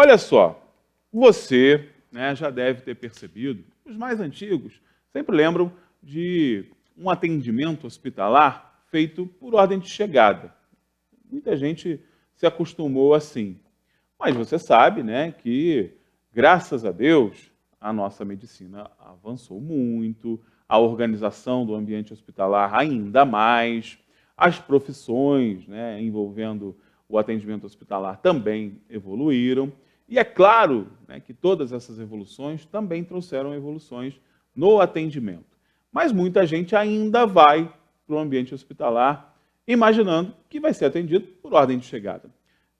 Olha só, você, né, já deve ter percebido, os mais antigos sempre lembram de um atendimento hospitalar feito por ordem de chegada. Muita gente se acostumou assim. Mas você sabe, né, que, graças a Deus, a nossa medicina avançou muito, a organização do ambiente hospitalar ainda mais, as profissões, né, envolvendo o atendimento hospitalar também evoluíram. E é claro, né, que todas essas evoluções também trouxeram evoluções no atendimento. Mas muita gente ainda vai para o ambiente hospitalar imaginando que vai ser atendido por ordem de chegada.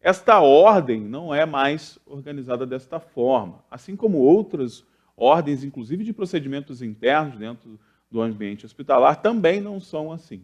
Esta ordem não é mais organizada desta forma, assim como outras ordens, inclusive de procedimentos internos dentro do ambiente hospitalar, também não são assim.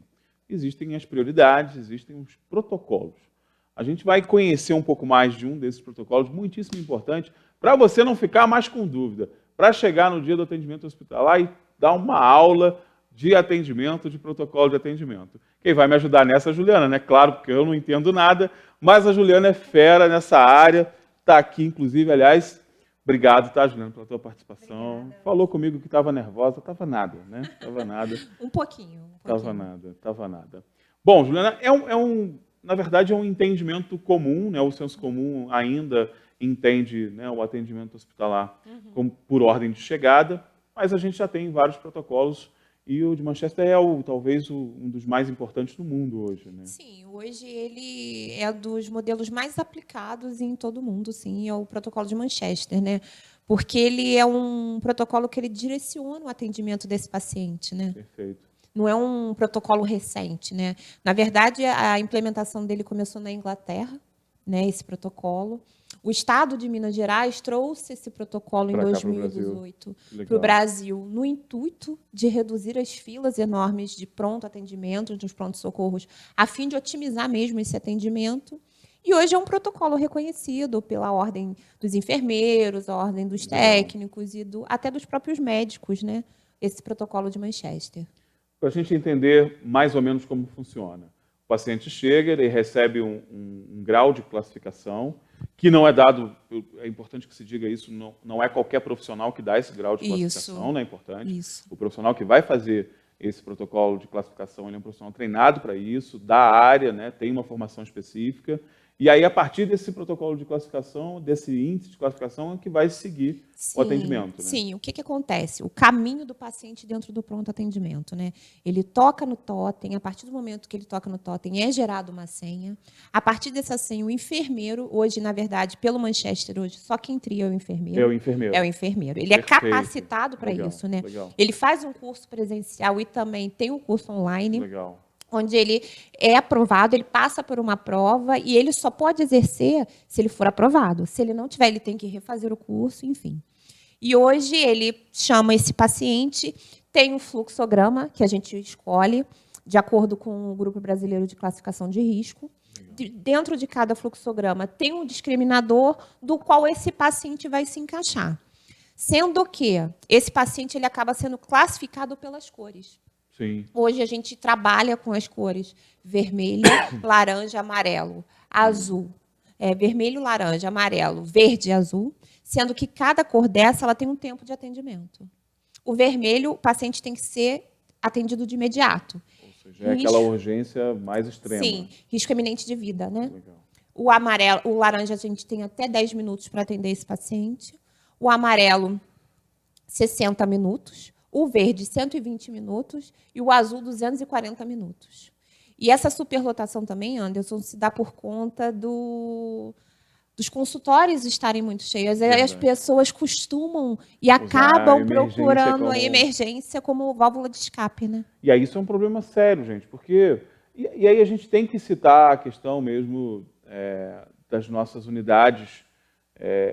Existem as prioridades, existem os protocolos. A gente vai conhecer um pouco mais de um desses protocolos, muitíssimo importante, para você não ficar mais com dúvida, para chegar no dia do atendimento hospitalar e dar uma aula de atendimento, de protocolo de atendimento. Quem vai me ajudar nessa é a Juliana, né? Claro, porque eu não entendo nada, mas a Juliana é fera nessa área, está aqui, inclusive, aliás, obrigado, tá, Juliana, pela tua participação. Obrigada. Falou comigo que estava nervosa, estava nada, né? Estava nada. Um pouquinho. Estava nada, estava nada. Bom, Juliana, na verdade, é um entendimento comum, né? O senso comum ainda entende, né, o atendimento hospitalar como por ordem de chegada, mas a gente já tem vários protocolos e o de Manchester é talvez um dos mais importantes do mundo hoje, né? Sim, hoje ele é dos modelos mais aplicados em todo o mundo, sim, é o protocolo de Manchester, né? Porque ele é um protocolo que ele direciona o atendimento desse paciente, né? Perfeito. Não é um protocolo recente, né? Na verdade, a implementação dele começou na Inglaterra, né? Esse protocolo. O Estado de Minas Gerais trouxe esse protocolo em 2018 para o Brasil, no intuito de reduzir as filas enormes de pronto atendimento, dos pronto-socorros, a fim de otimizar mesmo esse atendimento. E hoje é um protocolo reconhecido pela ordem dos enfermeiros, a ordem dos técnicos e até dos próprios médicos, né? Esse protocolo de Manchester. Para a gente entender mais ou menos como funciona. O paciente chega, ele recebe um grau de classificação, que não é dado, é importante que se diga isso, não é qualquer profissional que dá esse grau de classificação, não é importante. Isso. O profissional que vai fazer esse protocolo de classificação, ele é um profissional treinado para isso, da área, né, tem uma formação específica. E aí, a partir desse protocolo de classificação, desse índice de classificação, é que vai seguir o atendimento. Né? Sim, o que acontece? O caminho do paciente dentro do pronto atendimento. Né? Ele toca no totem, a partir do momento que ele toca no totem, é gerada uma senha. A partir dessa senha, o enfermeiro, hoje, na verdade, pelo Manchester, hoje, só quem tria é o enfermeiro. É o enfermeiro. É o enfermeiro. Ele é capacitado para isso. Né? Ele faz um curso presencial e também tem um curso online. Legal. Onde ele é aprovado, ele passa por uma prova e ele só pode exercer se ele for aprovado. Se ele não tiver, ele tem que refazer o curso, enfim. E hoje ele chama esse paciente, tem um fluxograma que a gente escolhe de acordo com o Grupo Brasileiro de Classificação de Risco. Dentro de cada fluxograma tem um discriminador do qual esse paciente vai se encaixar. Sendo que esse paciente ele acaba sendo classificado pelas cores. Sim. Hoje a gente trabalha com as cores vermelho, laranja, amarelo, azul. Vermelho, laranja, amarelo, verde e azul, sendo que cada cor dessa ela tem um tempo de atendimento. O vermelho, o paciente tem que ser atendido de imediato. Ou seja, é aquela urgência mais extrema. Sim, risco eminente de vida, né? Legal. O amarelo, o laranja, a gente tem até 10 minutos para atender esse paciente. O amarelo, 60 minutos. O verde, 120 minutos, e o azul, 240 minutos. E essa superlotação também, Anderson, se dá por conta dos consultórios estarem muito cheios. Aí as pessoas costumam e acabam procurando a emergência como válvula de escape. Né? E aí isso é um problema sério, gente, porque... E aí a gente tem que citar a questão mesmo das nossas unidades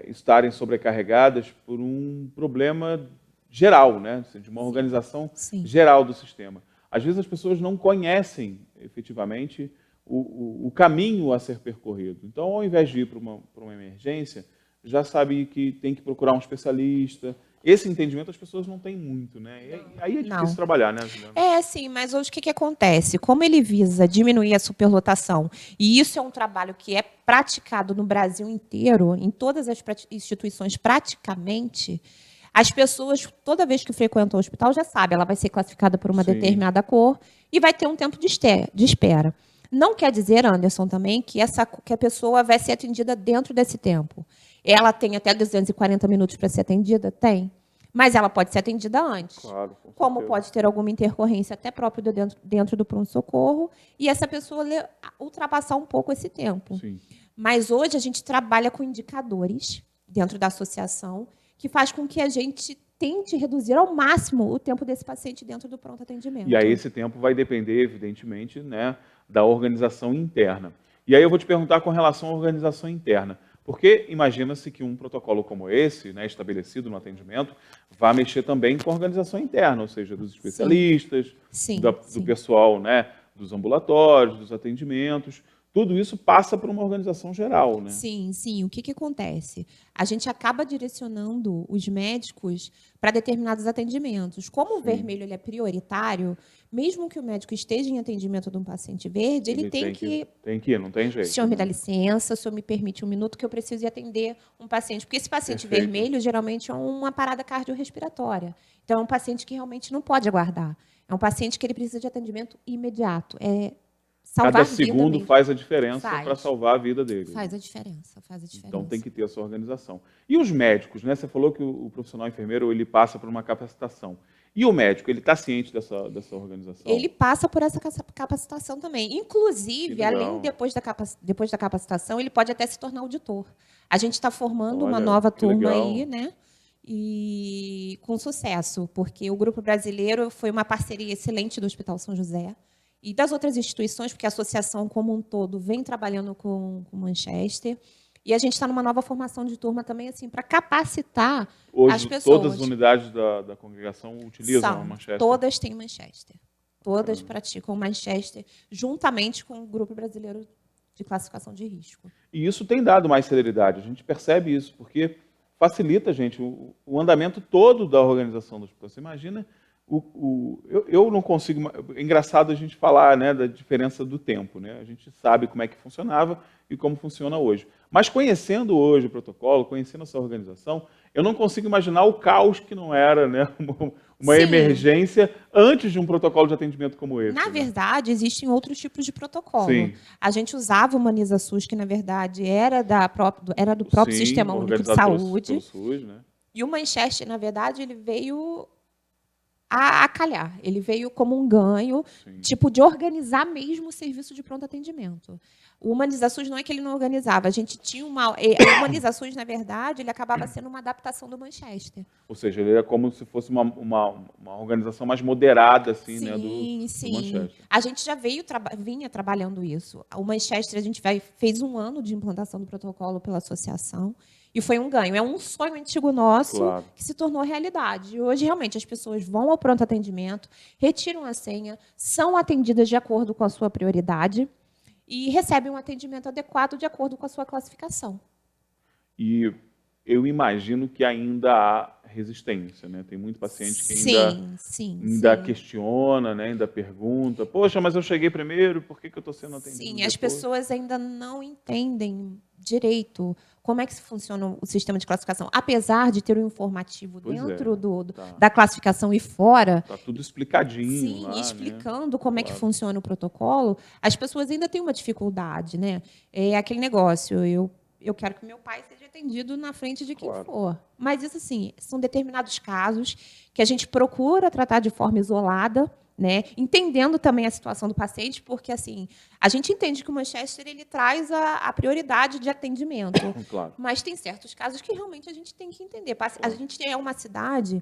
estarem sobrecarregadas por um problema geral, né? De uma organização geral do sistema. Às vezes as pessoas não conhecem efetivamente o caminho a ser percorrido. Então, ao invés de ir para uma emergência, já sabe que tem que procurar um especialista, esse entendimento as pessoas não têm muito, né? E aí é difícil trabalhar, né, Juliana? Sim, mas hoje o que acontece? Como ele visa diminuir a superlotação, e isso é um trabalho que é praticado no Brasil inteiro, em todas as instituições praticamente, as pessoas, toda vez que frequentam o hospital, já sabem, ela vai ser classificada por uma determinada cor e vai ter um tempo de espera. Não quer dizer, Anderson, também, que a pessoa vai ser atendida dentro desse tempo. Ela tem até 240 minutos para ser atendida? Tem. Mas ela pode ser atendida antes. Claro, como pode ter alguma intercorrência até próprio dentro do pronto-socorro, e essa pessoa ultrapassar um pouco esse tempo. Sim. Mas hoje a gente trabalha com indicadores dentro da associação que faz com que a gente tente reduzir ao máximo o tempo desse paciente dentro do pronto atendimento. E aí esse tempo vai depender, evidentemente, né, da organização interna. E aí eu vou te perguntar com relação à organização interna. Porque imagina-se que um protocolo como esse, né, estabelecido no atendimento, vai mexer também com a organização interna, ou seja, dos especialistas, do pessoal, né, dos ambulatórios, dos atendimentos. Tudo isso passa por uma organização geral, né? Sim. O que acontece? A gente acaba direcionando os médicos para determinados atendimentos. Como o vermelho ele é prioritário, mesmo que o médico esteja em atendimento de um paciente verde, ele tem que... Tem que ir, não tem jeito. O senhor me dá licença, o senhor me permite um minuto que eu preciso ir atender um paciente. Porque esse paciente vermelho, geralmente, é uma parada cardiorrespiratória. Então, é um paciente que realmente não pode aguardar. É um paciente que ele precisa de atendimento imediato. Cada segundo faz a diferença para salvar a vida dele. Faz a diferença. Então tem que ter essa organização. E os médicos, né? Você falou que o profissional enfermeiro ele passa por uma capacitação. E o médico, ele está ciente dessa organização? Ele passa por essa capacitação também. Inclusive, depois da capacitação, ele pode até se tornar auditor. A gente está formando uma nova turma aí, né? E com sucesso, porque o Grupo Brasileiro foi uma parceria excelente do Hospital São José. E das outras instituições, porque a associação como um todo vem trabalhando com Manchester. E a gente está numa nova formação de turma também, assim, para capacitar as pessoas. Todas as unidades da congregação utilizam a Manchester? Todas têm Manchester. Todas praticam Manchester, juntamente com o Grupo Brasileiro de Classificação de Risco. E isso tem dado mais celeridade, a gente percebe isso, porque facilita, gente, o andamento todo da organização do hospital. Você imagina... Eu não consigo... É engraçado a gente falar, né, da diferença do tempo. Né? A gente sabe como é que funcionava e como funciona hoje. Mas conhecendo hoje o protocolo, conhecendo essa organização, eu não consigo imaginar o caos que não era, né, uma emergência antes de um protocolo de atendimento como esse. Na verdade, existem outros tipos de protocolo. A gente usava o Humaniza SUS, que na verdade era do próprio Sistema Único de Saúde. Pelo SUS, né? E o Manchester, na verdade, ele veio... a calhar. Ele veio como um ganho, tipo, de organizar mesmo o serviço de pronto atendimento. O Humaniza SUS não é que ele não organizava, a gente tinha uma... O Humaniza SUS, na verdade, ele acabava sendo uma adaptação do Manchester. Ou seja, ele era como se fosse uma organização mais moderada, assim, né, do Manchester. A gente já vinha trabalhando isso. O Manchester, a gente fez 1 ano de implantação do protocolo pela associação, e foi um ganho. É um sonho antigo nosso que se tornou realidade. E hoje, realmente, as pessoas vão ao pronto atendimento, retiram a senha, são atendidas de acordo com a sua prioridade e recebem um atendimento adequado de acordo com a sua classificação. E eu imagino que ainda há resistência, né? Tem muito paciente que ainda questiona, né? Ainda pergunta, poxa, mas eu cheguei primeiro, por que eu estou sendo atendido depois? As pessoas ainda não entendem direito como é que funciona o sistema de classificação. Apesar de ter um informativo dentro da classificação e fora... Está tudo explicadinho lá, explicando como é que funciona o protocolo, as pessoas ainda têm uma dificuldade, né? É aquele negócio, eu quero que meu pai seja atendido na frente de quem for. Mas isso, assim, são determinados casos que a gente procura tratar de forma isolada, né? Entendendo também a situação do paciente, porque assim, a gente entende que o Manchester ele traz a prioridade de atendimento. Mas tem certos casos que realmente a gente tem que entender. A gente é uma cidade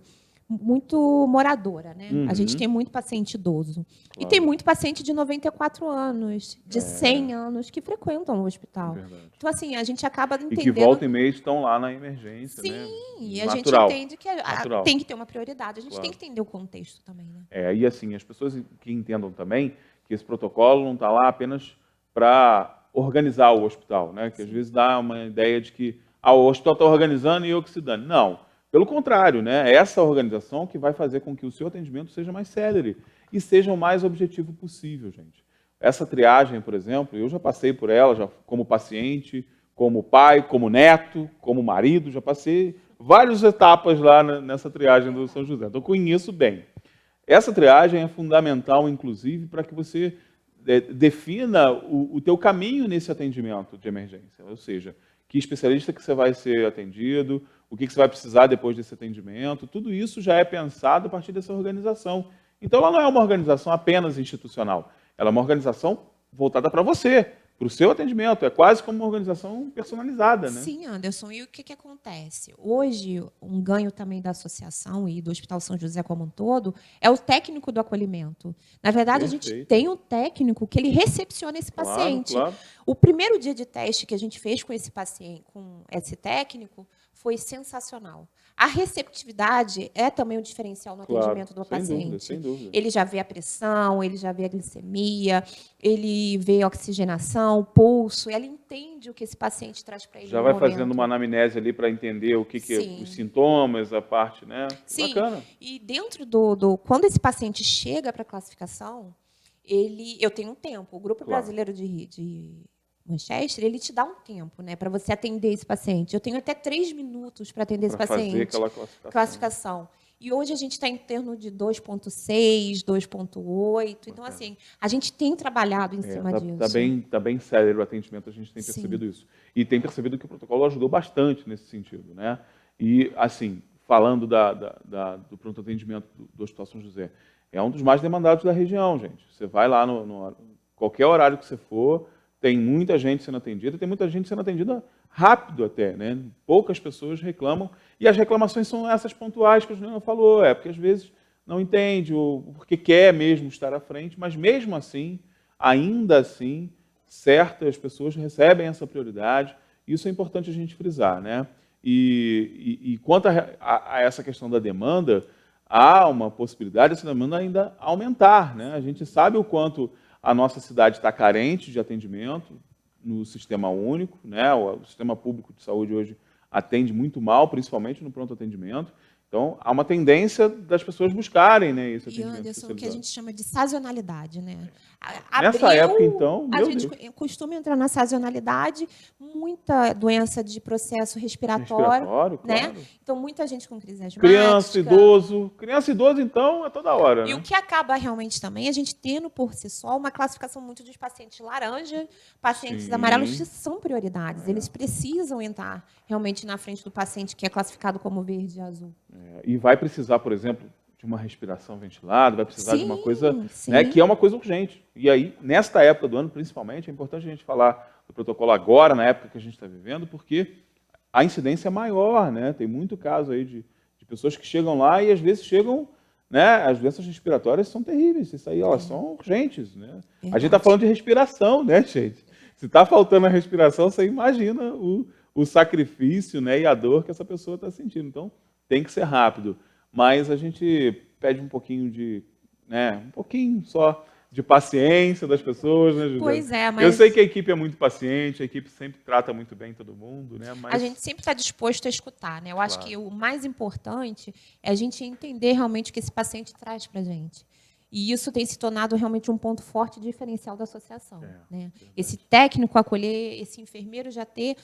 muito moradora, né? A gente tem muito paciente idoso. E tem muito paciente de 94 anos, de 100 anos, que frequentam o hospital. Então, assim, a gente acaba entendendo... E que volta e meia estão lá na emergência, né? E a gente entende que tem que ter uma prioridade. A gente tem que entender o contexto também, né? E assim, as pessoas que entendam também que esse protocolo não está lá apenas para organizar o hospital, né? Que às vezes dá uma ideia de que o hospital está organizando e eu que se dane. Não. Pelo contrário, né? É essa organização que vai fazer com que o seu atendimento seja mais célere e seja o mais objetivo possível, gente. Essa triagem, por exemplo, eu já passei por ela, já como paciente, como pai, como neto, como marido, já passei várias etapas lá nessa triagem do São José. Então, eu conheço bem. Essa triagem é fundamental, inclusive, para que você defina o teu caminho nesse atendimento de emergência. Ou seja, que especialista que você vai ser atendido, o que você vai precisar depois desse atendimento, tudo isso já é pensado a partir dessa organização. Então, ela não é uma organização apenas institucional, ela é uma organização voltada para você, para o seu atendimento. É quase como uma organização personalizada, né? Sim, Anderson. E o que acontece? Hoje, um ganho também da associação e do Hospital São José como um todo é o técnico do acolhimento. Na verdade, a gente tem um técnico que ele recepciona esse paciente. Claro. O primeiro dia de teste que a gente fez com esse paciente, com esse técnico, foi sensacional. A receptividade é também um diferencial no atendimento do paciente. Sem dúvida. Ele já vê a pressão, ele já vê a glicemia, ele vê a oxigenação, o pulso, ele entende o que esse paciente traz para ele. Já vai fazendo uma anamnese ali para entender o que é os sintomas, a parte, né? Sim. Bacana. E dentro quando esse paciente chega para a classificação, eu tenho um tempo. O Grupo Brasileiro de Manchester, ele te dá um tempo, né, para você atender esse paciente. Eu tenho até 3 minutos para atender esse paciente. Fazer aquela classificação. E hoje a gente está em torno de 2,6, 2,8. Então, assim, a gente tem trabalhado em cima disso. Está bem sério o atendimento, a gente tem percebido isso. E tem percebido que o protocolo ajudou bastante nesse sentido, né? E, assim, falando do pronto atendimento do Hospital São José, é um dos mais demandados da região, gente. Você vai lá qualquer horário que você for, tem muita gente sendo atendida, tem muita gente sendo atendida rápido até, né? Poucas pessoas reclamam, e as reclamações são essas pontuais que a Juliana falou, porque às vezes não entende, ou porque quer mesmo estar à frente, mas mesmo assim, ainda assim, certas pessoas recebem essa prioridade, isso é importante a gente frisar, né? E quanto a essa questão da demanda, há uma possibilidade dessa demanda ainda aumentar, né? A gente sabe o quanto a nossa cidade está carente de atendimento no sistema único, né? O sistema público de saúde hoje atende muito mal, principalmente no pronto atendimento. Então, há uma tendência das pessoas buscarem, né, esse atendimento. E, Anderson, o que a gente chama de sazonalidade, né? Nessa época, então, a gente costuma entrar na sazonalidade, muita doença de processo respiratório, né? Claro. Então, muita gente com crise asmática. Criança, idoso, então, é toda hora. E o que acaba realmente também, a gente tendo por si só uma classificação muito dos pacientes laranja, pacientes amarelos, que são prioridades. Eles precisam entrar realmente na frente do paciente que é classificado como verde e azul. E vai precisar, por exemplo, de uma respiração ventilada, vai precisar de uma coisa, né, que é uma coisa urgente. E aí, nesta época do ano, principalmente, é importante a gente falar do protocolo agora, na época que a gente está vivendo, porque a incidência é maior, né? Tem muito caso aí de pessoas que chegam lá e às vezes chegam, né? As doenças respiratórias são terríveis, isso aí, elas são urgentes, né? A gente está falando de respiração, né, gente? Se está faltando a respiração, você imagina o sacrifício, né, e a dor que essa pessoa está sentindo. Então, tem que ser rápido. Mas a gente pede um pouquinho um pouquinho só de paciência das pessoas, né, Juliana? Pois é, mas... Eu sei que a equipe é muito paciente, a equipe sempre trata muito bem todo mundo, né? Mas... A gente sempre está disposto a escutar, né? Eu acho que o mais importante é a gente entender realmente o que esse paciente traz para a gente. E isso tem se tornado realmente um ponto forte diferencial da associação, né? Esse técnico acolher, esse enfermeiro já ter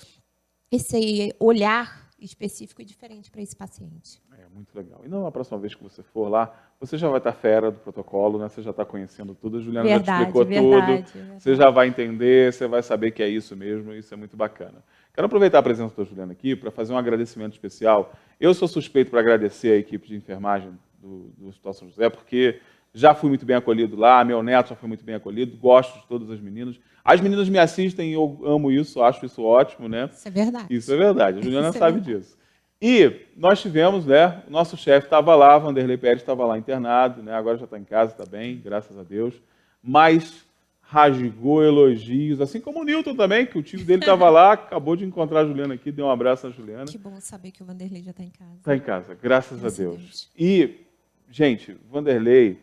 esse olhar específico e diferente para esse paciente. Muito legal. E na próxima vez que você for lá, você já vai estar fera do protocolo, né? Você já está conhecendo tudo, a Juliana já te explicou tudo, você já vai entender, você vai saber que é isso mesmo, isso é muito bacana. Quero aproveitar a presença da Juliana aqui para fazer um agradecimento especial. Eu sou suspeito para agradecer a equipe de enfermagem do Hospital São José, porque já fui muito bem acolhido lá, meu neto já foi muito bem acolhido, gosto de todas as meninas. As meninas me assistem e eu amo isso, acho isso ótimo, né? Isso é verdade. Isso é verdade, a Juliana sabe disso. E nós tivemos, né, o nosso chefe estava lá, Vanderlei Pérez estava lá internado, né, agora já está em casa, está bem, graças a Deus, mas rasgou elogios, assim como o Newton também, que o tio dele estava lá, acabou de encontrar a Juliana aqui, deu um abraço à Juliana. Que bom saber que o Vanderlei já está em casa. Está em casa, graças a Deus. E, gente, Vanderlei,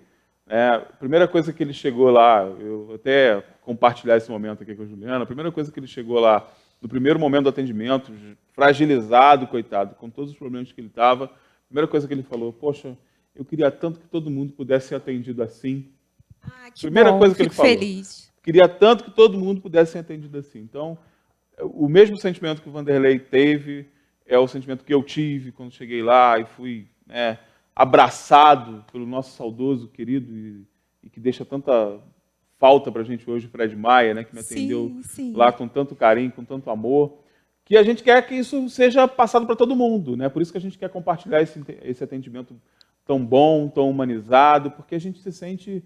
a primeira coisa que ele chegou lá, eu até compartilhar esse momento aqui com a Juliana, a primeira coisa que ele chegou lá no primeiro momento do atendimento, fragilizado, coitado, com todos os problemas que ele estava, a primeira coisa que ele falou, poxa, eu queria tanto que todo mundo pudesse ser atendido assim. Que Primeira bom, coisa que ele falou. Feliz. Queria tanto que todo mundo pudesse ser atendido assim. Então, o mesmo sentimento que o Vanderlei teve é o sentimento que eu tive quando cheguei lá e fui, né, abraçado pelo nosso saudoso, querido e que deixa tanta falta para a gente hoje, o Fred Maia, né, que me atendeu lá com tanto carinho, com tanto amor, que a gente quer que isso seja passado para todo mundo, né? Por isso que a gente quer compartilhar esse atendimento tão bom, tão humanizado, porque a gente se sente,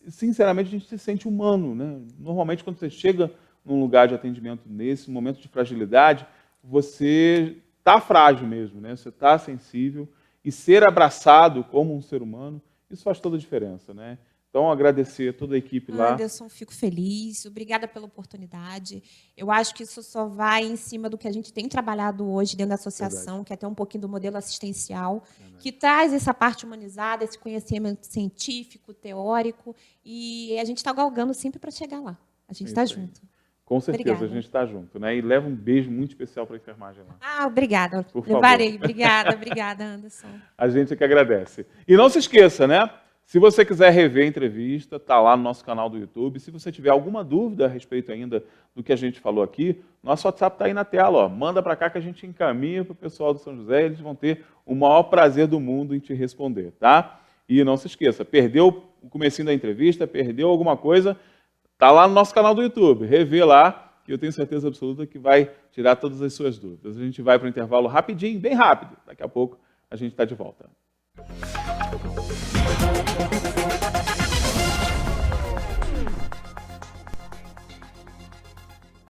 sinceramente, a gente se sente humano, né? Normalmente, quando você chega num lugar de atendimento nesse momento de fragilidade, você está frágil mesmo, né? Você está sensível, e ser abraçado como um ser humano, isso faz toda a diferença, né? Então, agradecer a toda a equipe lá. Anderson, fico feliz. Obrigada pela oportunidade. Eu acho que isso só vai em cima do que a gente tem trabalhado hoje dentro da associação, que é até um pouquinho do modelo assistencial, que traz essa parte humanizada, esse conhecimento científico, teórico, e a gente está galgando sempre para chegar lá. A gente está junto. Com certeza, obrigada. A gente está junto, né? E leva um beijo muito especial para a enfermagem lá. Obrigada. Por favor. Levarei. Obrigada, Anderson. A gente que agradece. E não se esqueça, né? Se você quiser rever a entrevista, está lá no nosso canal do YouTube. Se você tiver alguma dúvida a respeito ainda do que a gente falou aqui, nosso WhatsApp está aí na tela. Ó. Manda para cá que a gente encaminha para o pessoal do São José. Eles vão ter o maior prazer do mundo em te responder, tá? E não se esqueça, perdeu o comecinho da entrevista, perdeu alguma coisa, está lá no nosso canal do YouTube. Revê lá, que eu tenho certeza absoluta que vai tirar todas as suas dúvidas. A gente vai para o intervalo rapidinho, bem rápido. Daqui a pouco a gente está de volta.